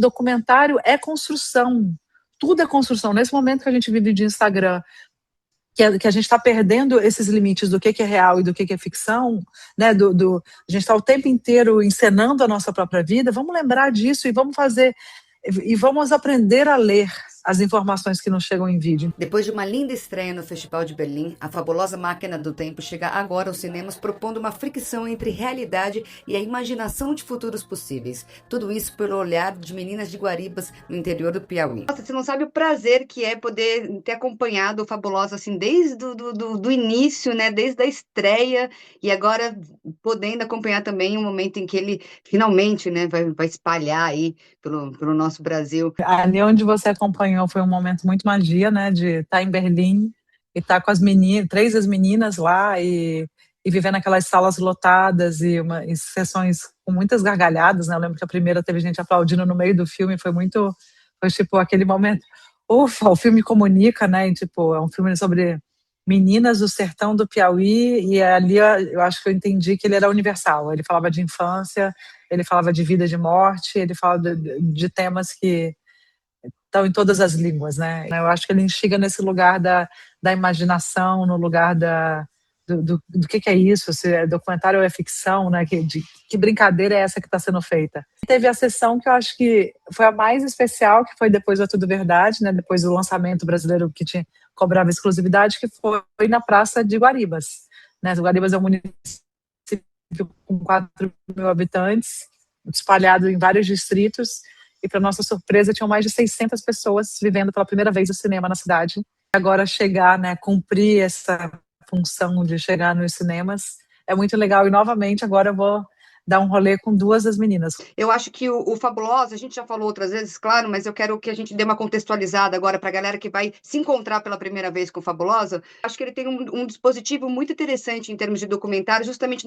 Documentário é construção, tudo é construção. Nesse momento que a gente vive de Instagram, que a gente está perdendo esses limites do que é real e do que é ficção, né? A gente está o tempo inteiro encenando a nossa própria vida. Vamos lembrar disso e vamos aprender a ler as informações que nos chegam em vídeo. Depois de uma linda estreia no Festival de Berlim, a fabulosa Máquina do Tempo chega agora aos cinemas propondo uma fricção entre realidade e a imaginação de futuros possíveis. Tudo isso pelo olhar de meninas de Guaribas, no interior do Piauí. Nossa, você não sabe o prazer que é poder ter acompanhado o Fabulosa assim, desde do início, né? Desde a estreia, e agora podendo acompanhar também o momento em que ele finalmente, né, vai espalhar aí pelo nosso Brasil. Ali onde você acompanhou foi um momento muito magia, né, de estar em Berlim e estar com as meninas, 3 das meninas lá e vivendo aquelas salas lotadas e sessões com muitas gargalhadas, né? Eu lembro que a primeira teve gente aplaudindo no meio do filme, foi tipo aquele momento, ufa, o filme comunica, né? E, tipo, é um filme sobre meninas do sertão do Piauí e ali eu acho que eu entendi que ele era universal. Ele falava de infância, ele falava de vida e de morte, ele falava de temas que estão em todas as línguas, né? Eu acho que ele instiga nesse lugar da imaginação, no lugar do que é isso, se é documentário ou é ficção, né? Que brincadeira é essa que está sendo feita? Teve a sessão que eu acho que foi a mais especial, que foi depois do Tudo Verdade, né? Depois do lançamento brasileiro que cobrava exclusividade, que foi na Praça de Guaribas, né? Guaribas é um município com 4 mil habitantes, espalhado em vários distritos, e para nossa surpresa tinham mais de 600 pessoas vivendo pela primeira vez o cinema na cidade. Agora chegar, né, cumprir essa função de chegar nos cinemas é muito legal, e novamente agora eu vou dar um rolê com 2 das meninas. Eu acho que o Fabulosa, a gente já falou outras vezes, claro, mas eu quero que a gente dê uma contextualizada agora para a galera que vai se encontrar pela primeira vez com o Fabulosa. Acho que ele tem um dispositivo muito interessante em termos de documentário, justamente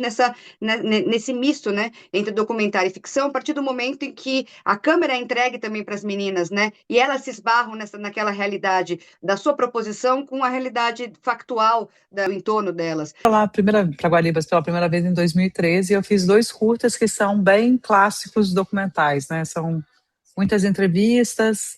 nesse misto, né, entre documentário e ficção, a partir do momento em que a câmera é entregue também para as meninas, né, e elas se esbarram naquela realidade da sua proposição com a realidade factual do entorno delas. Para Guaribas pela primeira vez em 2013, eu fiz 2 curtas que são bem clássicos documentais, né? São muitas entrevistas,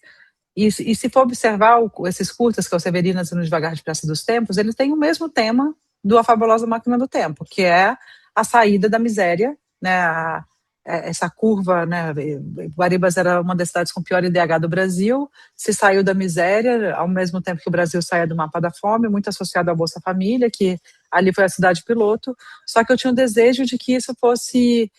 e se for observar esses curtas, que é o Severinas e No Devagar Depressa dos Tempos, eles têm o mesmo tema do A Fabulosa Máquina do Tempo, que é a saída da miséria, né? Essa curva, né? Guaribas era uma das cidades com pior IDH do Brasil, se saiu da miséria, ao mesmo tempo que o Brasil saía do mapa da fome, muito associado à Bolsa Família, que ali foi a cidade piloto, só que eu tinha o desejo de que isso fosse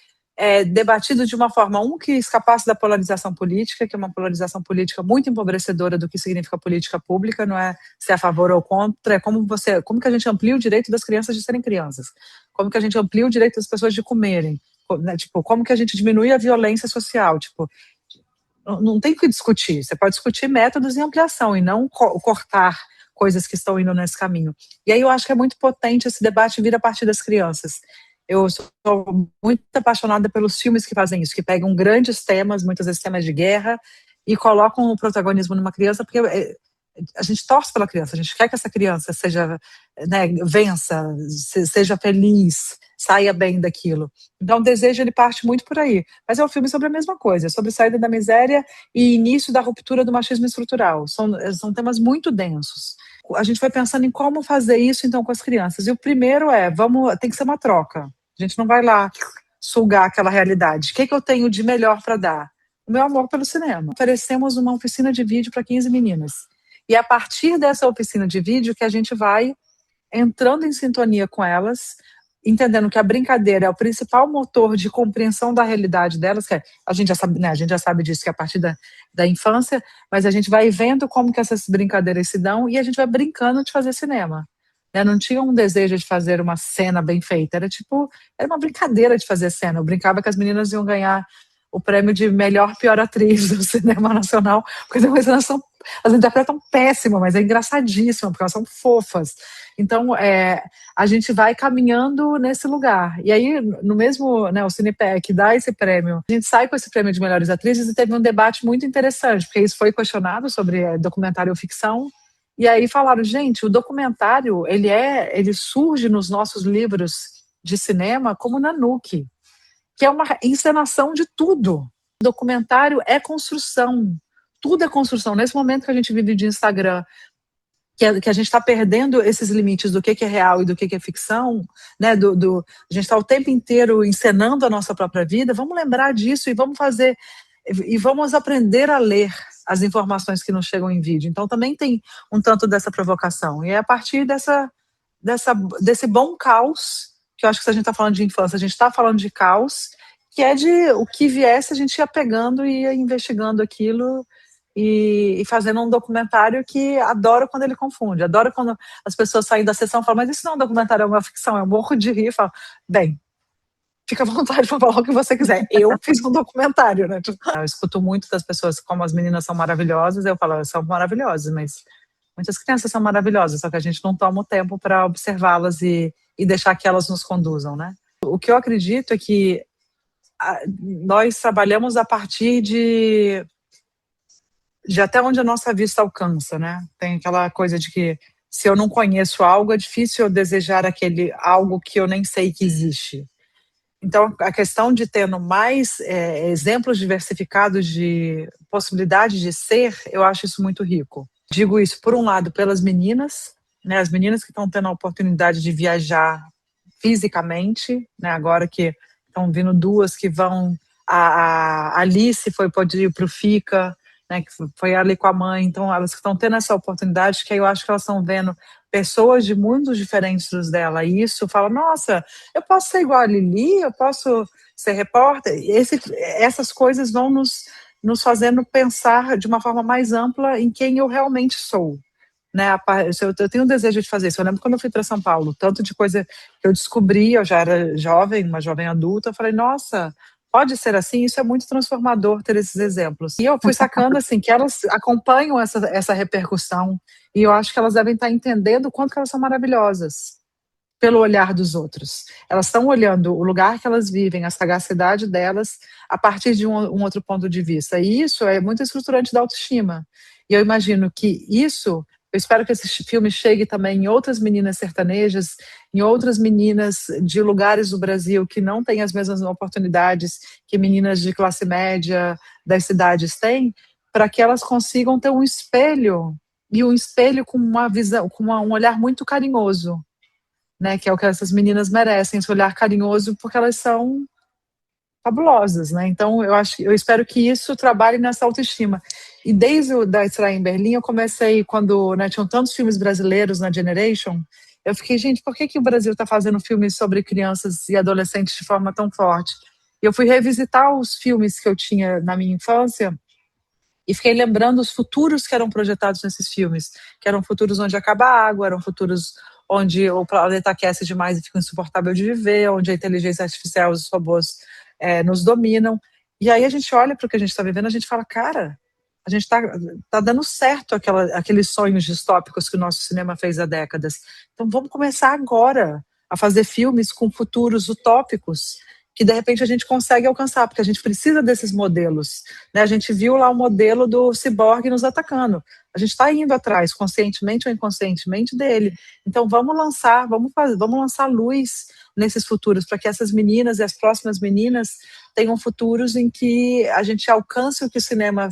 debatido de uma forma, que escapasse da polarização política, que é uma polarização política muito empobrecedora do que significa política pública, não é ser a favor ou contra, é como que a gente amplia o direito das crianças de serem crianças, como que a gente amplia o direito das pessoas de comerem, né? Tipo, como que a gente diminui a violência social, tipo, não tem o que discutir, você pode discutir métodos e ampliação, e não cortar coisas que estão indo nesse caminho. E aí eu acho que é muito potente esse debate vir a partir das crianças. Eu sou muito apaixonada pelos filmes que fazem isso, que pegam grandes temas, muitas vezes temas de guerra, e colocam o protagonismo numa criança, porque a gente torce pela criança, a gente quer que essa criança seja, né, vença, seja feliz, saia bem daquilo. Então o desejo, ele parte muito por aí. Mas é um filme sobre a mesma coisa, sobre saída da miséria e início da ruptura do machismo estrutural. São temas muito densos. A gente vai pensando em como fazer isso, então, com as crianças. E o primeiro tem que ser uma troca. A gente não vai lá sugar aquela realidade. O que eu tenho de melhor para dar? O meu amor pelo cinema. Oferecemos uma oficina de vídeo para 15 meninas. E é a partir dessa oficina de vídeo que a gente vai entrando em sintonia com elas, entendendo que a brincadeira é o principal motor de compreensão da realidade delas, que a gente já sabe, né, a gente já sabe disso, que é a partir da infância, mas a gente vai vendo como que essas brincadeiras se dão e a gente vai brincando de fazer cinema. Né? Não tinha um desejo de fazer uma cena bem feita, era uma brincadeira de fazer cena. Eu brincava que as meninas iam ganhar o prêmio de melhor pior atriz do cinema nacional, porque elas interpretam péssimo, mas é engraçadíssimo, porque elas são fofas. Então, a gente vai caminhando nesse lugar. E aí, no mesmo, né, o Cinepec dá esse prêmio, a gente sai com esse prêmio de melhores atrizes, e teve um debate muito interessante, porque isso foi questionado sobre documentário ou ficção, e aí falaram, gente, o documentário, ele surge nos nossos livros de cinema como Nanuque, que é uma encenação de tudo. Documentário é construção, tudo é construção. Nesse momento que a gente vive de Instagram, que a gente está perdendo esses limites do que é real e do que é ficção, né? A gente está o tempo inteiro encenando a nossa própria vida. Vamos lembrar disso e vamos aprender a ler as informações que nos chegam em vídeo. Então também tem um tanto dessa provocação. E é a partir desse bom caos, que eu acho que se a gente está falando de infância, a gente está falando de caos, que é de o que viesse a gente ia pegando e ia investigando aquilo e fazendo um documentário que adoro quando ele confunde, adoro quando as pessoas saem da sessão e falam, mas isso não é um documentário, é uma ficção, eu morro de rir, e falo, bem, fica à vontade para falar o que você quiser, eu fiz um documentário, né? Eu escuto muito das pessoas como as meninas são maravilhosas, eu falo, elas são maravilhosas, mas muitas crianças são maravilhosas, só que a gente não toma o tempo para observá-las e deixar que elas nos conduzam, né? O que eu acredito é que nós trabalhamos a partir de até onde a nossa vista alcança, né? Tem aquela coisa de que se eu não conheço algo, é difícil eu desejar aquele algo que eu nem sei que existe. Então, a questão de tendo mais exemplos diversificados de possibilidade de ser, eu acho isso muito rico. Digo isso, por um lado, pelas meninas, né? As meninas que estão tendo a oportunidade de viajar fisicamente, né? Agora que estão vindo duas que vão... A Alice pode ir para o FICA, né, que foi ali com a mãe, então elas que estão tendo essa oportunidade, que aí eu acho que elas estão vendo pessoas de mundos diferentes dos dela, e isso fala, nossa, eu posso ser igual a Lili, eu posso ser repórter, essas coisas vão nos fazendo pensar de uma forma mais ampla em quem eu realmente sou, né? Eu tenho um desejo de fazer isso. Eu lembro quando eu fui para São Paulo, tanto de coisa que eu descobri, eu já era jovem, uma jovem adulta, eu falei, nossa, pode ser assim, isso é muito transformador ter esses exemplos. E eu fui sacando assim que elas acompanham essa repercussão e eu acho que elas devem estar entendendo o quanto que elas são maravilhosas pelo olhar dos outros. Elas estão olhando o lugar que elas vivem, a sagacidade delas a partir de um outro ponto de vista. E isso é muito estruturante da autoestima. E eu imagino que isso... Eu espero que esse filme chegue também em outras meninas sertanejas, em outras meninas de lugares do Brasil que não têm as mesmas oportunidades que meninas de classe média das cidades têm, para que elas consigam ter um espelho, e um espelho com uma visão, com um olhar muito carinhoso, né? Que é o que essas meninas merecem, esse olhar carinhoso, porque elas são fabulosas, né? Então eu espero que isso trabalhe nessa autoestima. E desde da Estreia em Berlim, eu comecei quando, né, tinham tantos filmes brasileiros na Generation, eu fiquei, gente, por que o Brasil está fazendo filmes sobre crianças e adolescentes de forma tão forte? E eu fui revisitar os filmes que eu tinha na minha infância e fiquei lembrando os futuros que eram projetados nesses filmes, que eram futuros onde acaba a água, eram futuros onde o planeta aquece demais e fica insuportável de viver, onde a inteligência artificial e os robôs nos dominam. E aí a gente olha para o que a gente está vivendo, a gente fala, cara, a gente tá dando certo aqueles sonhos distópicos que o nosso cinema fez há décadas. Então vamos começar agora a fazer filmes com futuros utópicos que de repente a gente consegue alcançar, porque a gente precisa desses modelos, né? A gente viu lá o modelo do ciborgue nos atacando. A gente está indo atrás, conscientemente ou inconscientemente, dele. Então vamos lançar luz nesses futuros, para que essas meninas e as próximas meninas tenham futuros em que a gente alcance o que o cinema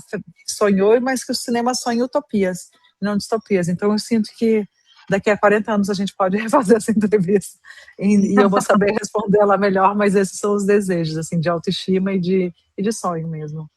sonhou, mas que o cinema sonha utopias, não distopias. Então eu sinto que daqui a 40 anos a gente pode refazer essa entrevista e eu vou saber responder ela melhor, mas esses são os desejos, assim, de autoestima e de sonho mesmo.